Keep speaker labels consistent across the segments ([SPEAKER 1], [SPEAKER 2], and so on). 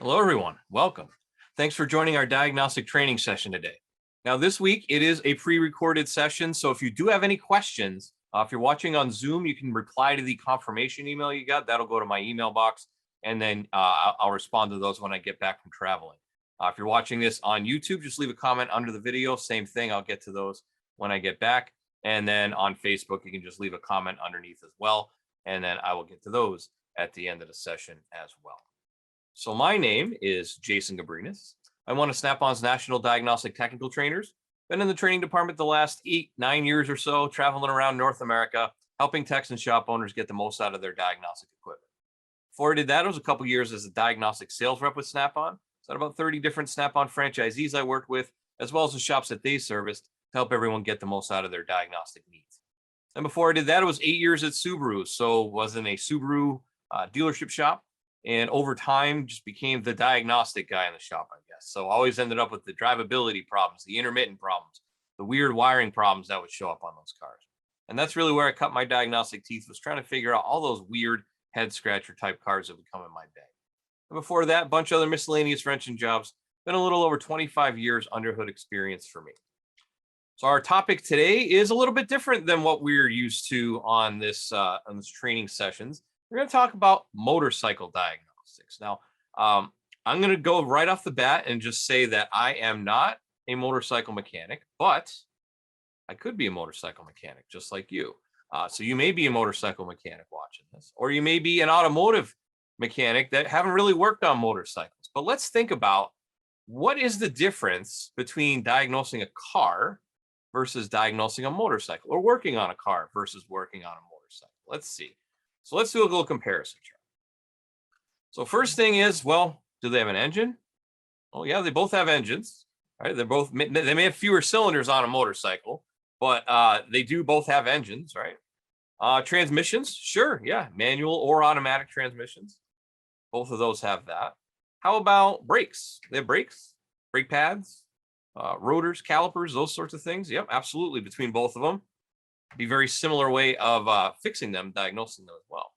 [SPEAKER 1] Hello, everyone. Welcome. Thanks for joining our diagnostic training session today. Now, this week, it is a pre-recorded session, so if you do have any questions, if you're watching on Zoom, you can reply to the confirmation email you got. That'll go to my email box, and then I'll respond to those when I get back from traveling. If you're watching this on YouTube, just leave a comment under the video. Same thing. I'll get to those when I get back. And then on Facebook, you can just leave a comment underneath as well, and then I will get to those at the end of the session as well. So my name is Jason Gabrinas. I'm one of Snap-on's national diagnostic technical trainers. Been in the training department the last 8-9 years or so, traveling around North America, helping techs and shop owners get the most out of their diagnostic equipment. Before I did that, it was a couple years as a diagnostic sales rep with Snap-on. So about 30 different Snap-on franchisees I worked with, as well as the shops that they serviced to help everyone get the most out of their diagnostic needs. And before I did that, it was 8 years at Subaru. So was in a Subaru dealership shop. And over time, just became the diagnostic guy in the shop, I guess. So always ended up with the drivability problems, the intermittent problems, the weird wiring problems that would show up on those cars. And that's really where I cut my diagnostic teeth, was trying to figure out all those weird head scratcher type cars that would come in my day. And before that, a bunch of other miscellaneous wrenching jobs. Been a little over 25 years underhood experience for me. So our topic today is a little bit different than what we're used to on this training sessions. We're going to talk about motorcycle diagnostics. Now, I'm going to go right off the bat and just say that I am not a motorcycle mechanic, but I could be a motorcycle mechanic just like you. So you may be a motorcycle mechanic watching this, or you may be an automotive mechanic that haven't really worked on motorcycles. But let's think about what is the difference between diagnosing a car versus diagnosing a motorcycle, or working on a car versus working on a motorcycle. Let's see. So let's do a little comparison chart. So first thing is, well, do they have an engine? Oh yeah, they both have engines. Right? They may have fewer cylinders on a motorcycle, but they do both have engines, right? Transmissions, sure, yeah, manual or automatic transmissions. Both of those have that. How about brakes? They have brakes, brake pads, rotors, calipers, those sorts of things. Yep, absolutely. Between both of them. Be very similar way of fixing them, diagnosing them as well.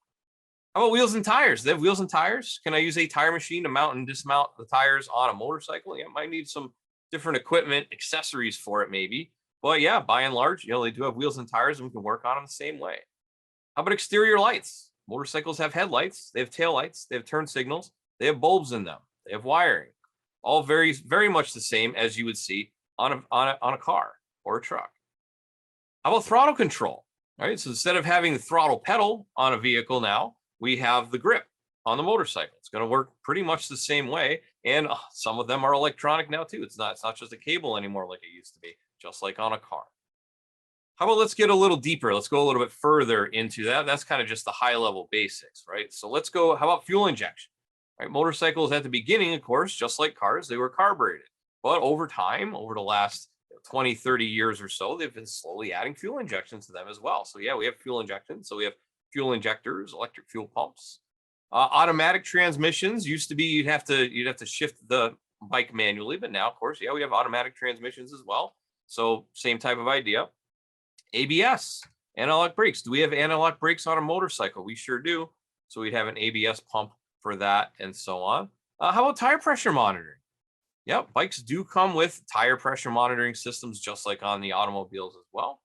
[SPEAKER 1] How about wheels and tires? They have wheels and tires. Can I use a tire machine to mount and dismount the tires on a motorcycle? Yeah, might need some different equipment, accessories for it maybe. But yeah, by and large, they do have wheels and tires, and we can work on them the same way. How about exterior lights? Motorcycles have headlights, they have tail lights, they have turn signals, they have bulbs in them, they have wiring. All very, very much the same as you would see on a car or a truck. How about throttle control? All right, so instead of having the throttle pedal on a vehicle now, we have the grip on the motorcycle. It's going to work pretty much the same way, and some of them are electronic now too. It's not just a cable anymore like it used to be, just like on a car. How about let's get a little deeper? Let's go a little bit further into that. That's kind of just the high level basics, right? So let's go. How about fuel injection? Right, motorcycles at the beginning, of course, just like cars, they were carbureted, but over time, over the last 20, 30 years or so, they've been slowly adding fuel injections to them as well. So yeah, we have fuel injections. So we have fuel injectors, electric fuel pumps. Automatic transmissions used to be you'd have to shift the bike manually, but now, of course, yeah, we have automatic transmissions as well. So same type of idea. ABS, analog brakes. Do we have analog brakes on a motorcycle? We sure do. So we'd have an ABS pump for that and so on. How about tire pressure monitoring? Yep, bikes do come with tire pressure monitoring systems, just like on the automobiles as well.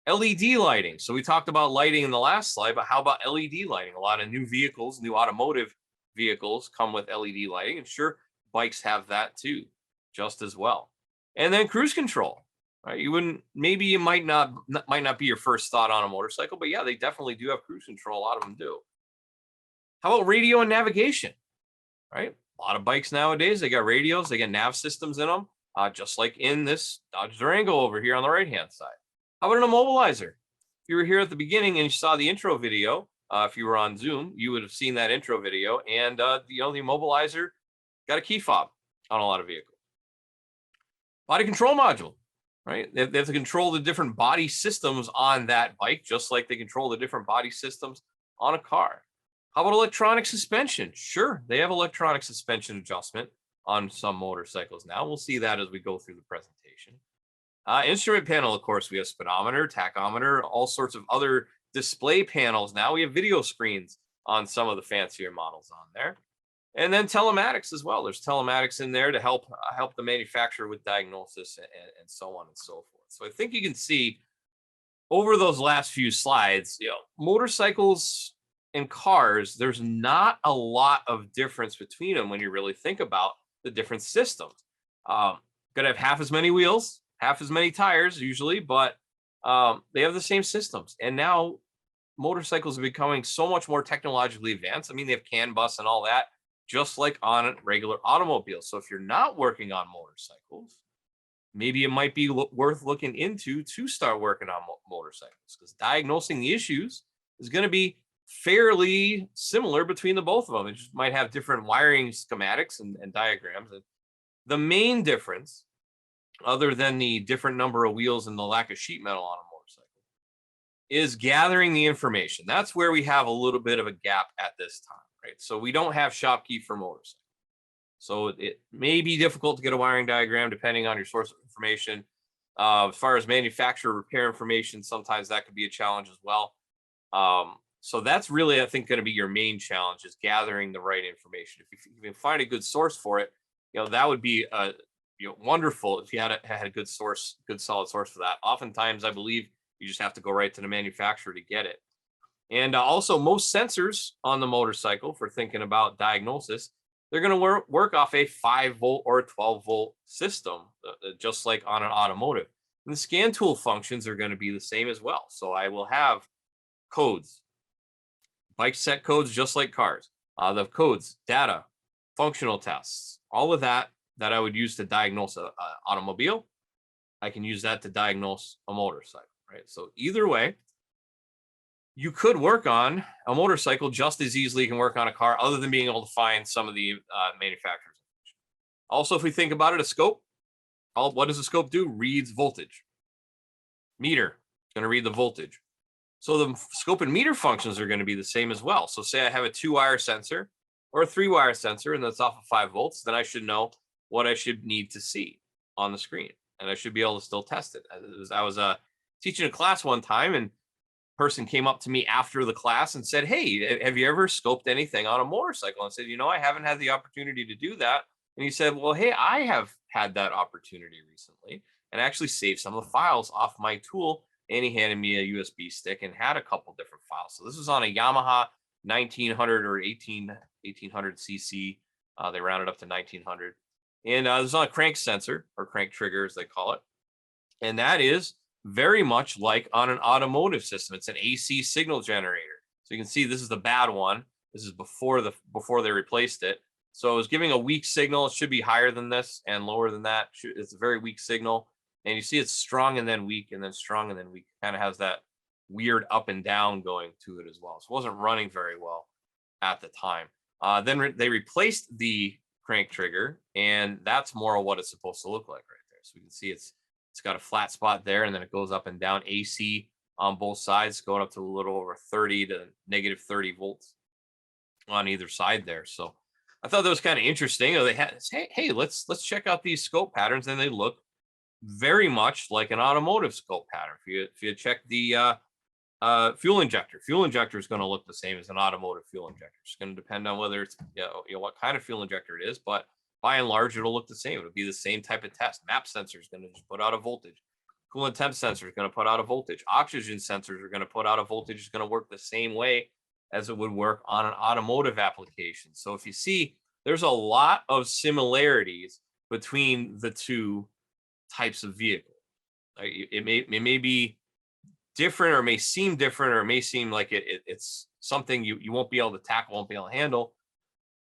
[SPEAKER 1] LED lighting. So we talked about lighting in the last slide, but how about LED lighting? A lot of new vehicles, new automotive vehicles come with LED lighting, and sure, bikes have that too, just as well. And then cruise control, right? It might not be your first thought on a motorcycle, but yeah, they definitely do have cruise control. A lot of them do. How about radio and navigation, right? A lot of bikes nowadays, they got radios, they got nav systems in them, just like in this Dodge Durango over here on the right-hand side. How about an immobilizer? If you were here at the beginning and you saw the intro video, if you were on Zoom, you would have seen that intro video, and the immobilizer got a key fob on a lot of vehicles. Body control module, right? They have to control the different body systems on that bike, just like they control the different body systems on a car. How about electronic suspension? Sure, they have electronic suspension adjustment on some motorcycles now. We'll see that as we go through the presentation. Instrument panel, of course, we have speedometer, tachometer, all sorts of other display panels. Now we have video screens on some of the fancier models on there. And then telematics as well. There's telematics in there to help the manufacturer with diagnosis and so on and so forth. So I think you can see over those last few slides, motorcycles and cars, there's not a lot of difference between them when you really think about the different systems. Gonna have half as many wheels, half as many tires usually, but they have the same systems. And now motorcycles are becoming so much more technologically advanced. I mean, they have CAN bus and all that, just like on regular automobiles. So if you're not working on motorcycles, maybe it might be worth looking into to start working on motorcycles, because diagnosing the issues is going to be fairly similar between the both of them. It just might have different wiring schematics and diagrams. And the main difference, other than the different number of wheels and the lack of sheet metal on a motorcycle, is gathering the information. That's where we have a little bit of a gap at this time, right? So we don't have Shopkeep for motorcycles. So it may be difficult to get a wiring diagram depending on your source of information. As far as manufacturer repair information, sometimes that could be a challenge as well. So that's really, I think, going to be your main challenge, is gathering the right information. If you can find a good source for it, that would be wonderful if you had a good source, good solid source for that. Oftentimes, I believe you just have to go right to the manufacturer to get it. And also, most sensors on the motorcycle, for thinking about diagnosis, they're going to work off a 5-volt or a 12-volt system, just like on an automotive. And the scan tool functions are going to be the same as well. So I will have codes, bike set codes, just like cars. The codes, data, functional tests, all of that I would use to diagnose an automobile. I can use that to diagnose a motorcycle, right? So either way, you could work on a motorcycle just as easily you can work on a car, other than being able to find some of the manufacturers. Also, if we think about it, a scope, what does a scope do? Reads voltage. Meter, going to read the voltage. So the scope and meter functions are going to be the same as well. So say I have a 2-wire sensor or a 3-wire sensor, and that's off of 5 volts, then I should know what I should need to see on the screen, and I should be able to still test it. I was teaching a class one time, and person came up to me after the class and said, "Hey, have you ever scoped anything on a motorcycle?" And I said, I haven't had the opportunity to do that. And he said, "Well, hey, I have had that opportunity recently, and actually saved some of the files off my tool." And he handed me a USB stick and had a couple different files. So this was on a Yamaha 1900 or 1800 cc. They rounded up to 1900. And this was on a crank sensor, or crank trigger as they call it. And that is very much like on an automotive system. It's an AC signal generator. So you can see this is the bad one. This is before they replaced it. So it was giving a weak signal. It should be higher than this and lower than that. It's a very weak signal. And you see it's strong and then weak and then strong and then weak. Kind of has that weird up and down going to it as well. So it wasn't running very well at the time. Then they replaced the crank trigger, and that's more of what it's supposed to look like right there. So we can see it's got a flat spot there, and then it goes up and down AC on both sides, going up to a little over 30 to negative 30 volts on either side there. So I thought that was kind of interesting. They had, hey, let's check out these scope patterns, and they look very much like an automotive scope pattern. If you check the fuel injector is going to look the same as an automotive fuel injector. It's going to depend on whether it's what kind of fuel injector it is, but by and large, it'll look the same. It'll be the same type of test. Map sensor is going to just put out a voltage. Coolant temp sensor is going to put out a voltage. Oxygen sensors are going to put out a voltage. It's going to work the same way as it would work on an automotive application. So if you see, there's a lot of similarities between the two types of vehicle. It may be different, or may seem different, or it may seem like it's something you won't be able to tackle, won't be able to handle,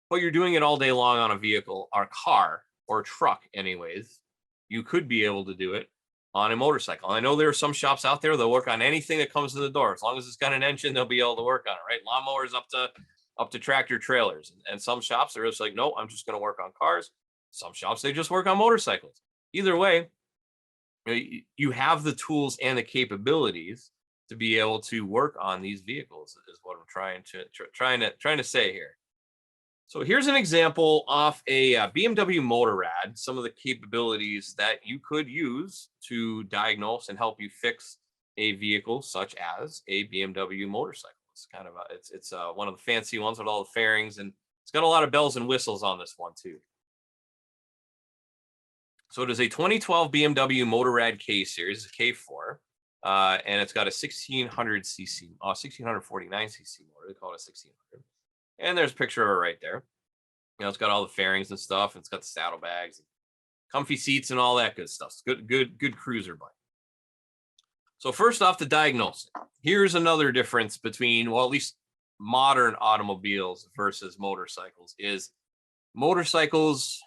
[SPEAKER 1] but you're doing it all day long on a vehicle, or a car, or a truck anyways. You could be able to do it on a motorcycle. I know there are some shops out there that work on anything that comes to the door. As long as it's got an engine, they'll be able to work on it, right? Lawnmowers up to tractor trailers. And some shops are just like, no, I'm just going to work on cars. Some shops, they just work on motorcycles. Either way, you have the tools and the capabilities to be able to work on these vehicles, is what I'm trying to say here. So here's an example off a BMW Motorrad, some of the capabilities that you could use to diagnose and help you fix a vehicle such as a BMW motorcycle. It's kind of it's one of the fancy ones with all the fairings and It's got a lot of bells and whistles on this one too. So it is a 2012 BMW Motorrad K series, a K4, and it's got a 1600 cc, 1649 cc motor. They call it a 1600. And there's a picture of it right there. You know, it's got all the fairings and stuff. And it's got the saddlebags, comfy seats, and all that good stuff. It's good cruiser bike. So first off, the diagnostic. Here's another difference between, well, at least modern automobiles versus motorcycles is motorcycles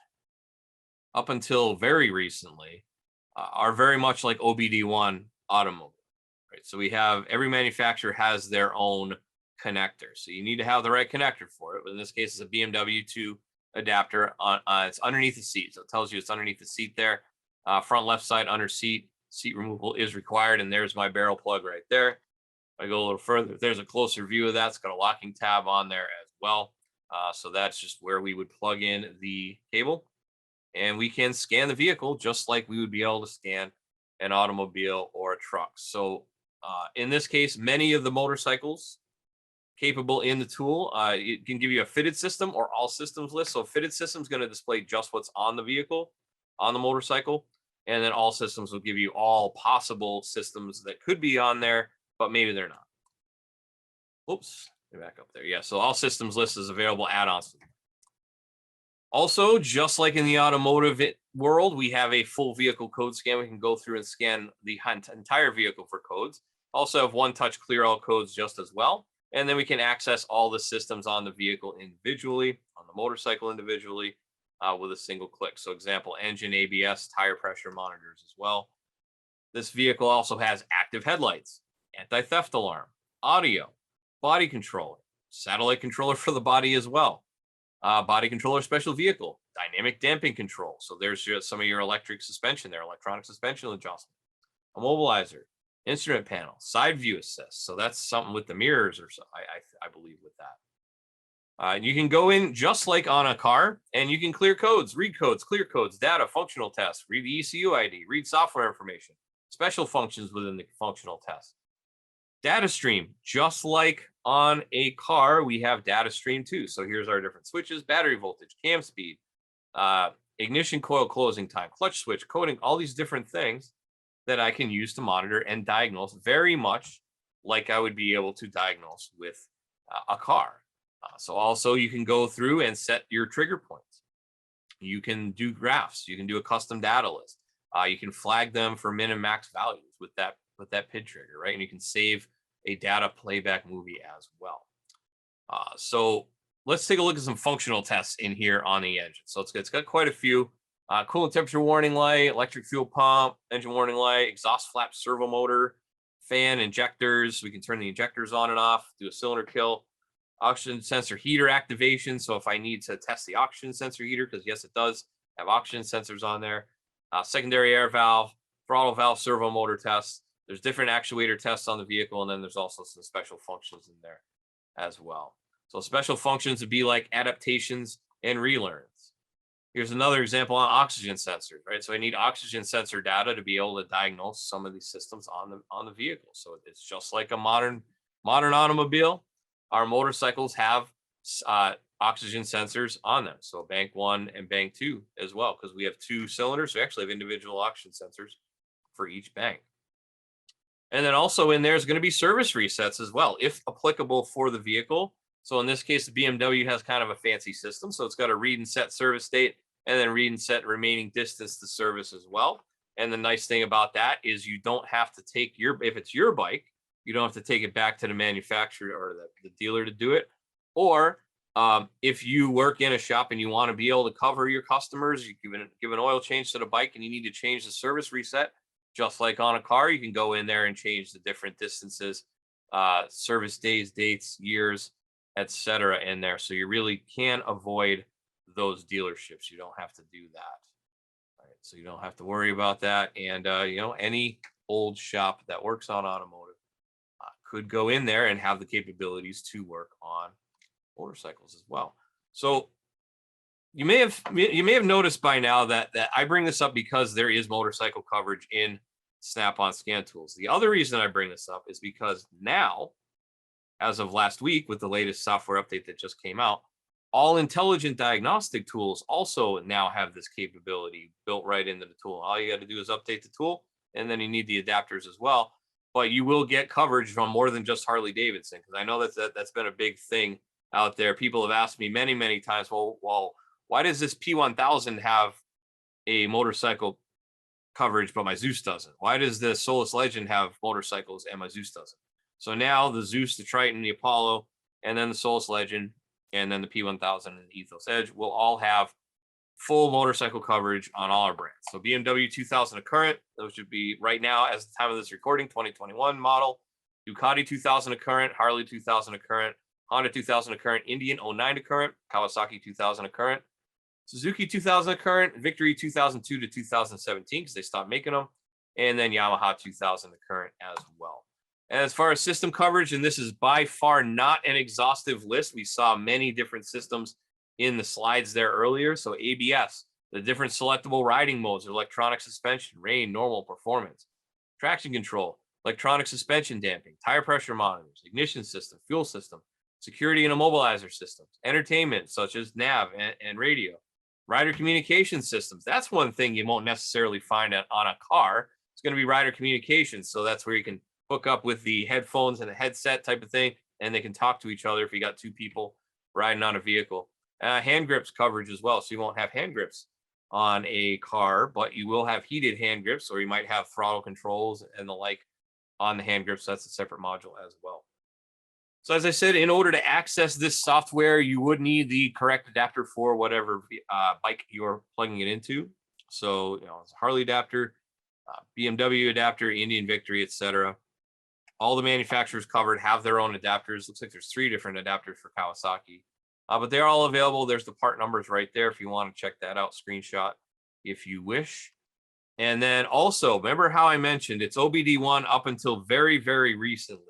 [SPEAKER 1] up until very recently are very much like OBD1 automobile, right? So we have, every manufacturer has their own connector. So you need to have the right connector for it. But in this case, it's a BMW 2 adapter. It's underneath the seat. So it tells you it's underneath the seat there. Front left side under seat. Seat removal is required. And there's my barrel plug right there. I go a little further, there's a closer view of that. It's got a locking tab on there as well. So that's just where we would plug in the cable. And we can scan the vehicle just like we would be able to scan an automobile or a truck. So in this case, many of the motorcycles capable in the tool, it can give you a fitted system or all systems list. So fitted system is going to display just what's on the vehicle, on the motorcycle. And then all systems will give you all possible systems that could be on there, but maybe they're not. Oops, back up there. Yeah, so all systems list is available add-ons. Also, just like in the automotive world, we have a full vehicle code scan. We can go through and scan the entire vehicle for codes. Also have one-touch clear all codes just as well. And then we can access all the systems on the vehicle individually, on the motorcycle individually, with a single click. So example, engine, ABS, tire pressure monitors as well. This vehicle also has active headlights, anti-theft alarm, audio, body controller, satellite controller for the body as well. Body controller special vehicle, dynamic damping control. So there's just some of your electric suspension there, electronic suspension adjustment, immobilizer, instrument panel, side view assist. So that's something with the mirrors or so, I believe with that. You can go in just like on a car and you can clear codes, read codes, clear codes, data, functional tests, read the ECU ID, read software information, special functions within the functional test. Data stream, just like on a car, we have data stream too. So here's our different switches, battery voltage, cam speed, ignition coil closing time, clutch switch, coding, all these different things that I can use to monitor and diagnose very much like I would be able to diagnose with a car. So also you can go through and set your trigger points. You can do graphs. You can do a custom data list. You can flag them for min and max values with that PID trigger, right? And you can save a data playback movie as well. So let's take a look at some functional tests in here on the engine. So it's got quite a few. Coolant temperature warning light, electric fuel pump, engine warning light, exhaust flap servo motor, fan, injectors. We can turn the injectors on and off, do a cylinder kill, oxygen sensor heater activation. So if I need to test the oxygen sensor heater, because yes, it does have oxygen sensors on there, secondary air valve, throttle valve servo motor tests. There's different actuator tests on the vehicle, and then there's also some special functions in there as well. So special functions would be like adaptations and relearns. Here's another example on oxygen sensors, right? So I need oxygen sensor data to be able to diagnose some of these systems on the vehicle. So it's just like a modern automobile. Our motorcycles have oxygen sensors on them. So bank 1 and bank 2 as well, because we have 2 cylinders. So we actually have individual oxygen sensors for each bank. And then also in there is going to be service resets as well, if applicable for the vehicle. So in this case, the BMW has kind of a fancy system. So it's got a read and set service date and then read and set remaining distance to service as well. And the nice thing about that is you don't have to take if it's your bike, you don't have to take it back to the manufacturer or the dealer to do it. Or if you work in a shop and you want to be able to cover your customers, you give an oil change to the bike and you need to change the service reset. Just like on a car, you can go in there and change the different distances, service days, dates, years, etc. in there. So you really can avoid those dealerships. You don't have to do that. All right, so you don't have to worry about that. And, any old shop that works on automotive could go in there and have the capabilities to work on motorcycles as well. So you may have noticed by now that I bring this up because there is motorcycle coverage in Snap-on scan tools. The other reason I bring this up is because now, as of last week, with the latest software update that just came out, All intelligent diagnostic tools also now have this capability built right into the tool. All you got to do is update the tool, and then you need the adapters as well. But you will get coverage from more than just Harley Davidson, because I know that's been a big thing out there. People have asked me many, many times, well, why does this P1000 have a motorcycle coverage, but my Zeus doesn't? Why does the Solus Legend have motorcycles and my Zeus doesn't? So now the Zeus, the Triton, the Apollo, and then the Solus Legend, and then the P1000 and the Ethos Edge will all have full motorcycle coverage on all our brands. So BMW 2000 current, those should be right now, as the time of this recording, 2021 model. Ducati 2000 current, Harley 2000 current, Honda 2000 current, Indian 09 current, Kawasaki 2000 current, Suzuki 2000 current, Victory 2002 to 2017 because they stopped making them, and then Yamaha 2000 current as well. And as far as system coverage, and this is by far not an exhaustive list, we saw many different systems in the slides there earlier. So ABS, the different selectable riding modes, electronic suspension, rain, normal, performance, traction control, electronic suspension damping, tire pressure monitors, ignition system, fuel system, security and immobilizer systems, entertainment such as nav and radio, rider communication systems. That's one thing you won't necessarily find on a car. It's going to be rider communications. So that's where you can hook up with the headphones and a headset type of thing, and they can talk to each other if you got two people riding on a vehicle. Hand grips coverage as well. So you won't have hand grips on a car, but you will have heated hand grips, or you might have throttle controls and the like on the hand grips. That's a separate module as well. So as I said, in order to access this software, you would need the correct adapter for whatever bike you're plugging it into. So, it's a Harley adapter, BMW adapter, Indian Victory, etc. All the manufacturers covered have their own adapters. Looks like there's 3 different adapters for Kawasaki, but they're all available. There's the part numbers right there if you want to check that out, screenshot if you wish. And then also, remember how I mentioned it's OBD1 up until very, very recently,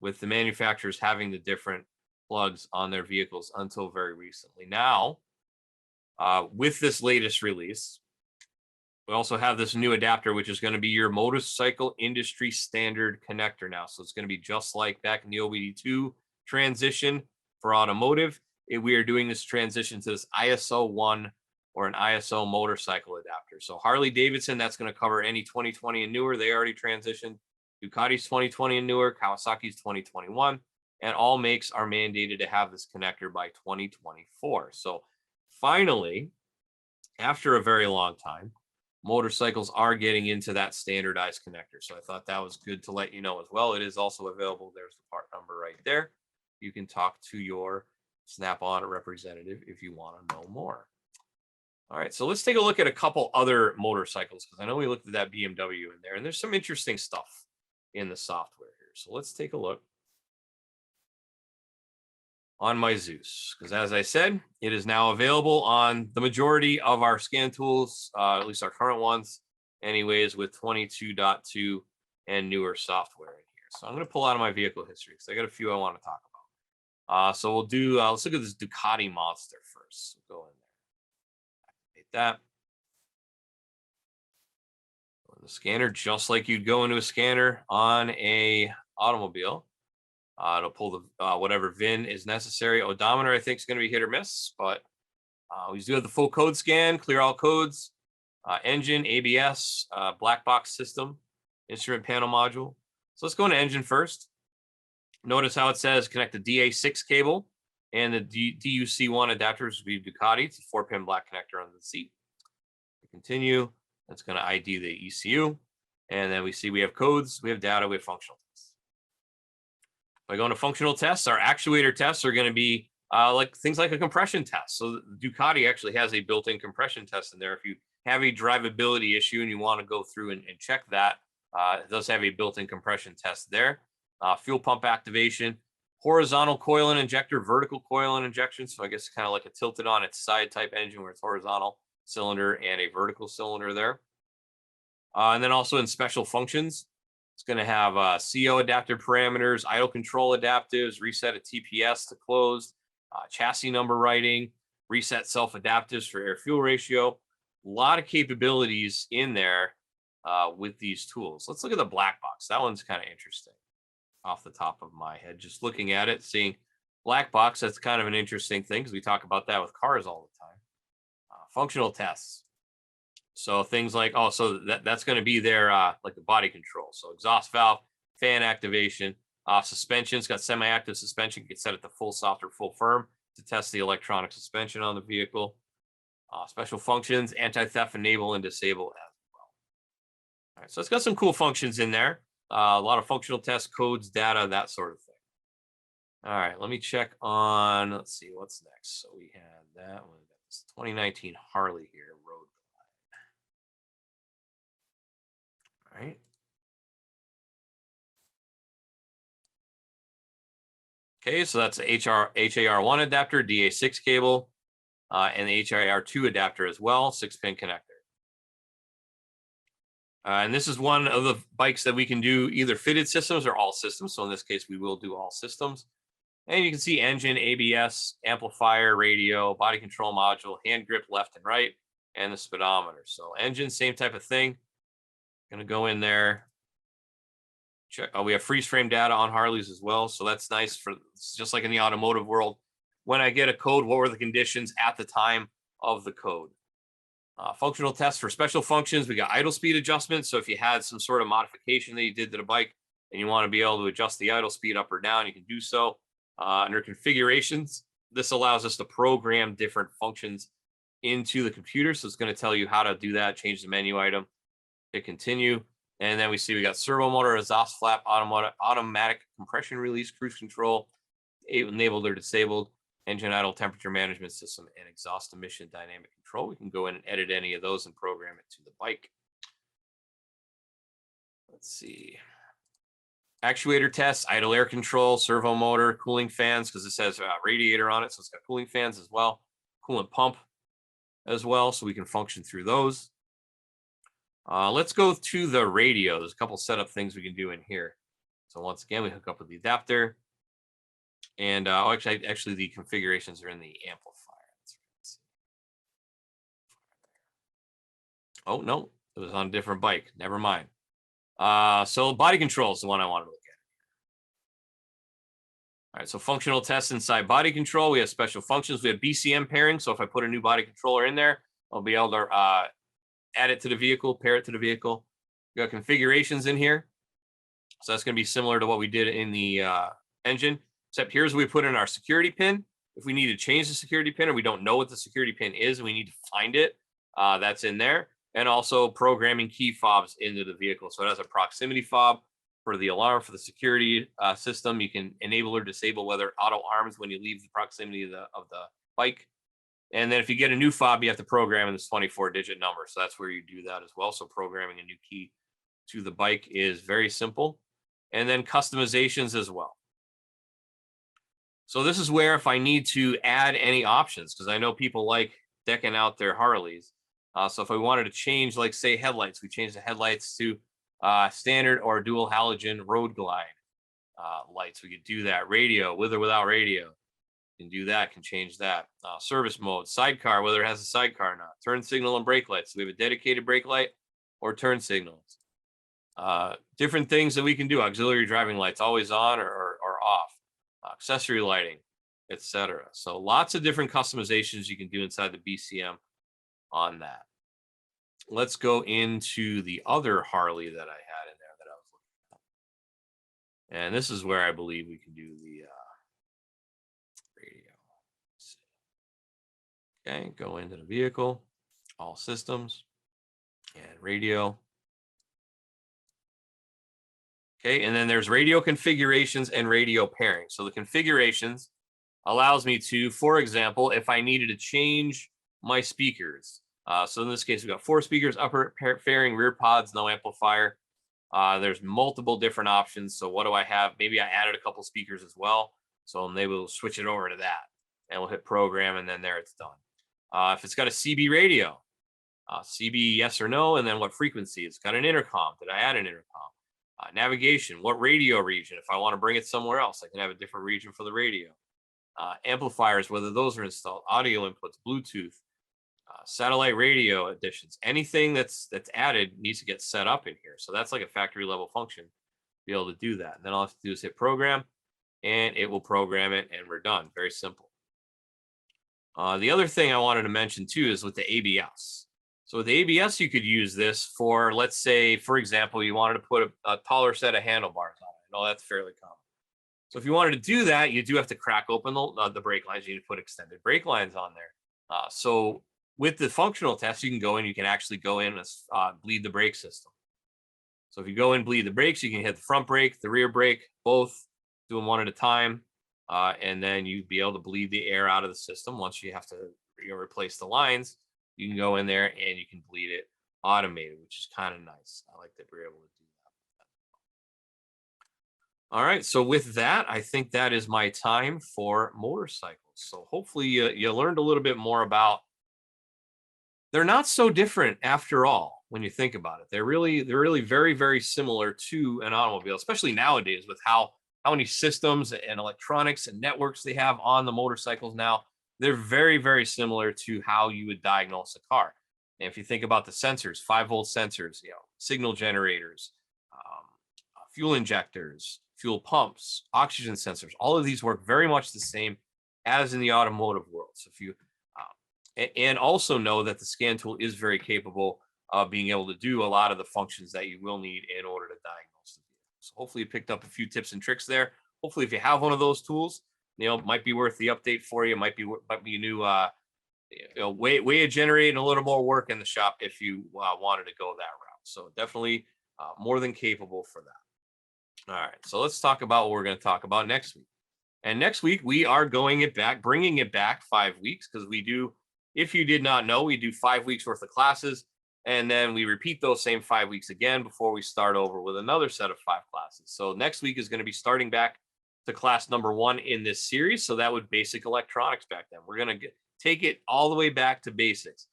[SPEAKER 1] with the manufacturers having the different plugs on their vehicles until very recently. Now, with this latest release, we also have this new adapter, which is going to be your motorcycle industry standard connector now. So it's going to be just like back in the OBD2 transition for automotive. We are doing this transition to this ISO 1 or an ISO motorcycle adapter. So Harley Davidson, that's going to cover any 2020 and newer. They already transitioned. Ducati's 2020 and newer, Kawasaki's 2021, and all makes are mandated to have this connector by 2024. So finally, after a very long time, motorcycles are getting into that standardized connector. So I thought that was good to let you know as well. It is also available. There's the part number right there. You can talk to your Snap-on representative if you want to know more. All right, so let's take a look at a couple other motorcycles, because I know we looked at that BMW in there, and there's some interesting stuff in the software here. So let's take a look on my Zeus, because as I said, it is now available on the majority of our scan tools, at least our current ones anyways, with 22.2 and newer software in here. So I'm going to pull out of my vehicle history because I got a few I want to talk about. So we'll do, let's look at this Ducati Monster first. We'll go in there, activate that. Go in the scanner, just like you'd go into a scanner on a automobile. It'll pull the whatever VIN is necessary. Odometer, I think, is going to be hit or miss, but we do have the full code scan, clear all codes, engine, ABS, black box system, instrument panel module. So let's go into engine first. Notice how it says connect the DA6 cable and the DUC1 adapters will be Ducati. It's a 4-pin black connector under the seat. Continue. That's going to ID the ECU. And then we see we have codes, we have data, we have functional tests. By going to functional tests, our actuator tests are going to be like things like a compression test. So Ducati actually has a built-in compression test in there. If you have a drivability issue and you want to go through and check that, it does have a built-in compression test there. Fuel pump activation, horizontal coil and injector, vertical coil and injection. So I guess kind of like a tilted on its side type engine where it's horizontal cylinder and a vertical cylinder there. And then also in special functions, it's going to have CO adapter parameters, idle control adaptives, reset a TPS to closed, chassis number writing, reset self-adaptives for air-fuel ratio. A lot of capabilities in there with these tools. Let's look at the black box. That one's kind of interesting off the top of my head. Just looking at it, seeing Black box, that's kind of an interesting thing because we talk about that with cars all the time. Functional tests. So things like, oh, so that's going to be their like the body control. So exhaust valve, fan activation, suspension's got semi-active suspension, you can set it to full soft or full firm to test the electronic suspension on the vehicle. Special functions, anti-theft, enable and disable as well. All right, so it's got some cool functions in there. A lot of functional tests, codes, data, that sort of thing. All right, let me check on, let's see, what's next. So we had that one, this 2019 Harley here, Road Glide. All right. Okay, so that's HAR1 adapter, DA6 cable, and the HAR2 adapter as well, 6-pin connector. And this is one of the bikes that we can do either fitted systems or all systems. So in this case, we will do all systems. And you can see engine, ABS, amplifier, radio, body control module, hand grip left and right, and the speedometer. So engine, same type of thing. Going to go in there. Check. Oh, we have freeze frame data on Harleys as well. So that's nice for just like in the automotive world. When I get a code, what were the conditions at the time of the code? Functional tests for special functions. We got idle speed adjustments. So if you had some sort of modification that you did to the bike and you want to be able to adjust the idle speed up or down, you can do so. Under configurations, this allows us to program different functions into the computer. So it's going to tell you how to do that, change the menu item, hit continue. And then we see we got servo motor, exhaust flap, automatic compression release, cruise control, enabled or disabled, engine idle temperature management system, and exhaust emission dynamic control. We can go in and edit any of those and program it to the bike. Let's see. Actuator tests, idle air control, servo motor, cooling fans, because it says radiator on it. So it's got cooling fans as well, coolant pump as well. So we can function through those. Let's go to the radio. There's a couple setup things we can do in here. So once again, we hook up with the adapter. And actually, the configurations are in the amplifier. Oh, no, it was on a different bike. Never mind. So body control is the one I want to look at. All right, so functional tests inside body control. We have special functions. We have BCM pairing. So if I put a new body controller in there, I'll be able to add it to the vehicle, pair it to the vehicle. We got configurations in here. So that's going to be similar to what we did in the engine, except here's where we put in our security pin. If we need to change the security pin or we don't know what the security pin is, we need to find it. That's in there. And also programming key fobs into the vehicle. So it has a proximity fob for the alarm for the security system. You can enable or disable whether auto arms when you leave the proximity of the bike. And then if you get a new fob, you have to program in this 24-digit number. So that's where you do that as well. So programming a new key to the bike is very simple. And then customizations as well. So this is where if I need to add any options, because I know people like decking out their Harleys. So if I wanted to change, like say headlights, we change the headlights to standard or dual halogen road glide lights. We could do that. Radio, with or without radio. Can do that, can change that. Service mode, sidecar, whether it has a sidecar or not. Turn signal and brake lights. So we have a dedicated brake light or turn signals. Different things that we can do. Auxiliary driving lights, always on or off. Accessory lighting, etc. So lots of different customizations you can do inside the BCM on that. Let's go into the other Harley that I had in there that I was looking at. And this is where I believe we can do the radio. Okay, go into the vehicle, all systems, and radio. Okay, and then there's radio configurations and radio pairing. So the configurations allows me to, for example, if I needed to change my speakers. So in this case, we've got 4 speakers, upper fairing, rear pods, no amplifier. There's multiple different options. So what do I have? Maybe I added a couple speakers as well. So maybe we'll switch it over to that. And we'll hit program, and then there it's done. If it's got a CB radio, CB yes or no, and then what frequency. It's got an intercom. Did I add an intercom? Navigation, what radio region. If I want to bring it somewhere else, I can have a different region for the radio. Amplifiers, whether those are installed, audio inputs, Bluetooth, satellite radio additions, anything that's added needs to get set up in here. So that's like a factory level function to be able to do that. And then all I have to do is hit program, and it will program it, and we're done. Very simple. The other thing I wanted to mention too is with the ABS. So with the ABS, you could use this for, let's say, for example, you wanted to put a taller set of handlebars on it. I know that's fairly common. So if you wanted to do that, you do have to crack open the brake lines. You need to put extended brake lines on there. So with the functional test, you can go in, you can actually go in and bleed the brake system. So if you go in, bleed the brakes, you can hit the front brake, the rear brake, both, do them one at a time. And then you'd be able to bleed the air out of the system. Once you have to replace the lines, you can go in there and you can bleed it automated, which is kind of nice. I like that we're able to do that. All right, so with that, I think that is my time for motorcycles. So hopefully you learned a little bit more about, they're not so different after all when you think about it. They're really very, very similar to an automobile, especially nowadays with how many systems and electronics and networks they have on the motorcycles now. They're very, very similar to how you would diagnose a car. And if you think about the sensors, 5-volt sensors, signal generators, fuel injectors, fuel pumps, oxygen sensors, all of these work very much the same as in the automotive world. So if you and also know that the scan tool is very capable of being able to do a lot of the functions that you will need in order to diagnose the vehicle. So hopefully you picked up a few tips and tricks there. Hopefully if you have one of those tools, it might be worth the update for you. Might be a new way of generating a little more work in the shop if you wanted to go that route. So definitely more than capable for that. All right, so let's talk about what we're going to talk about next week. And next week we are bringing it back 5 weeks, because we do, if you did not know, we do 5 weeks worth of classes, and then we repeat those same 5 weeks again before we start over with another set of 5 classes. So next week is going to be starting back to class number 1 in this series. So that would basic electronics back then. We're going to take it all the way back to basics.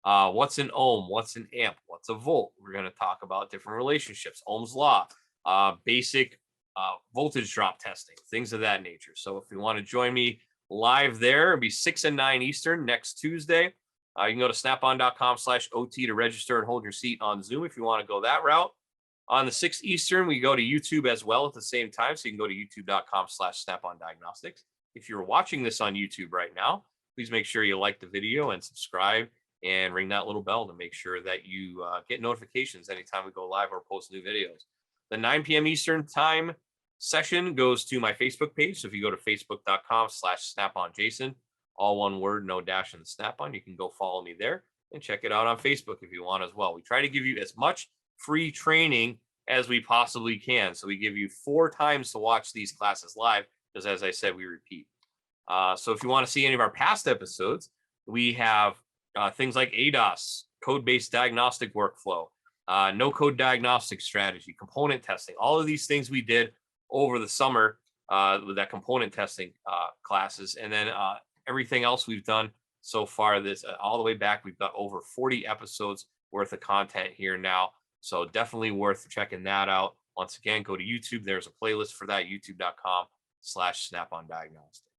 [SPEAKER 1] What's an ohm? What's an amp? What's a volt? We're going to talk about different relationships, Ohm's law, basic voltage drop testing, things of that nature. So if you want to join me live there, it'll be 6 and 9 Eastern next Tuesday. You can go to snapon.com/OT to register and hold your seat on Zoom if you want to go that route. On the 6th Eastern, we go to YouTube as well at the same time. So you can go to youtube.com/Snap-on Diagnostics. If you're watching this on YouTube right now, please make sure you like the video and subscribe and ring that little bell to make sure that you get notifications anytime we go live or post new videos. The 9 p.m. Eastern time session goes to my Facebook page. So if you go to facebook.com/SnapOnJason, all one word, no dash in the Snap-on, you can go follow me there and check it out on Facebook if you want as well. We try to give you as much free training as we possibly can. So we give you 4 times to watch these classes live, because as I said, we repeat. So if you want to see any of our past episodes, we have things like ADAS, code-based diagnostic workflow, no-code diagnostic strategy, component testing, all of these things we did over the summer with that component testing classes. And then everything else we've done so far, this all the way back, we've got over 40 episodes worth of content here now. So definitely worth checking that out. Once again, go to YouTube. There's a playlist for that, youtube.com/Snap-on Diagnostics.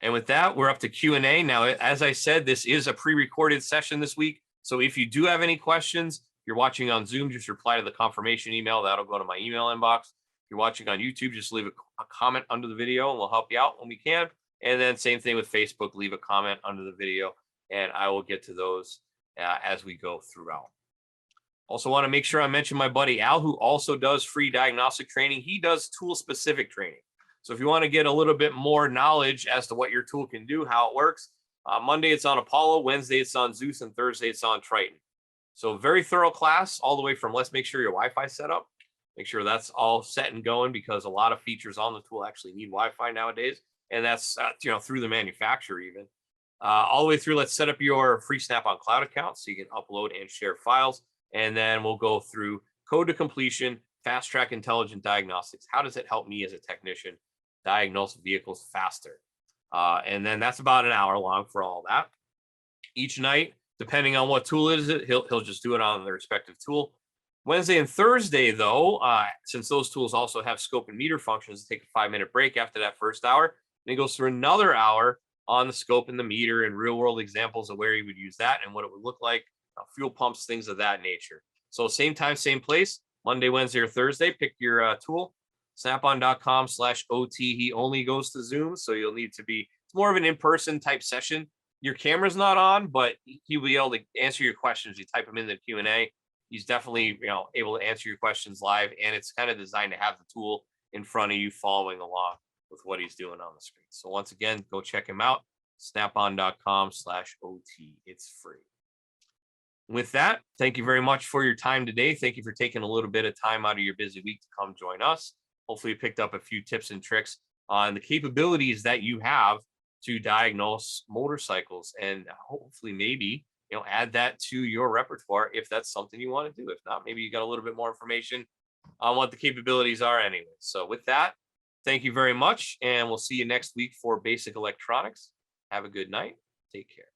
[SPEAKER 1] And with that, we're up to Q&A. Now, as I said, this is a pre-recorded session this week. So if you do have any questions, if you're watching on Zoom, just reply to the confirmation email. That'll go to my email inbox. If you're watching on YouTube, just leave a comment under the video and we'll help you out when we can. And then same thing with Facebook, leave a comment under the video and I will get to those as we go throughout. Also want to make sure I mention my buddy Al, who also does free diagnostic training. He does tool-specific training. So if you want to get a little bit more knowledge as to what your tool can do, how it works, Monday it's on Apollo, Wednesday it's on Zeus, and Thursday it's on Triton. So very thorough class all the way from let's make sure your Wi-Fi is set up. Make sure that's all set and going, because a lot of features on the tool actually need Wi-Fi nowadays. And that's through the manufacturer even. All the way through, let's set up your free Snap-on Cloud account so you can upload and share files. And then we'll go through code to completion, fast track intelligent diagnostics. How does it help me as a technician diagnose vehicles faster? And then that's about an hour long for all that. Each night, depending on what tool it is, he'll just do it on the respective tool. Wednesday and Thursday, though, since those tools also have scope and meter functions, take a 5-minute break after that first hour. Then he goes through another hour on the scope and the meter and real world examples of where he would use that and what it would look like, fuel pumps, things of that nature. So same time, same place, Monday, Wednesday, or Thursday, pick your tool. snapon.com/OT. He only goes to Zoom, so you'll need to be, it's more of an in-person type session. Your camera's not on, but he'll be able to answer your questions. You type them in the Q&A. He's definitely, able to answer your questions live, and it's kind of designed to have the tool in front of you following along with what he's doing on the screen. So once again, go check him out, snapon.com/OT. It's free. With that, thank you very much for your time today. Thank you for taking a little bit of time out of your busy week to come join us. Hopefully you picked up a few tips and tricks on the capabilities that you have to diagnose motorcycles, and hopefully maybe, add that to your repertoire if that's something you want to do. If not, maybe you got a little bit more information on what the capabilities are anyway. So with that, thank you very much, and we'll see you next week for basic electronics. Have a good night. Take care.